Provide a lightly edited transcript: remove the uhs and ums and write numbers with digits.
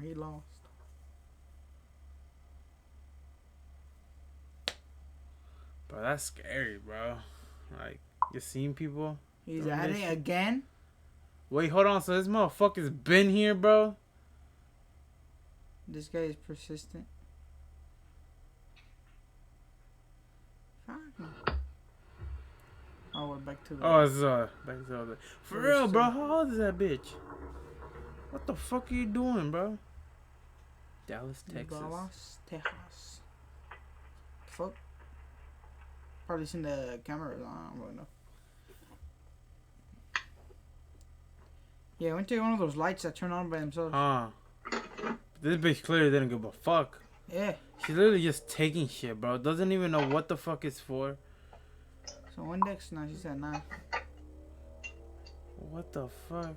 he lost. Bro, that's scary, bro. Like, you seen people? He's doing at this it shit? again. Wait, hold on. So this motherfucker's been here, bro? This guy is persistent. Fuck. Oh, we're back to the. Oh, it's back to the. For real, bro. How old is that bitch? What the fuck are you doing, bro? Dallas, Texas. Dallas, Texas. Fuck. Probably seen the cameras on. I don't really know. Yeah, I went to one of those lights that turn on by themselves. This bitch clearly didn't give a fuck. Yeah. She's literally just taking shit, bro. Doesn't even know what the fuck it's for. So index, now she said nah. What the fuck?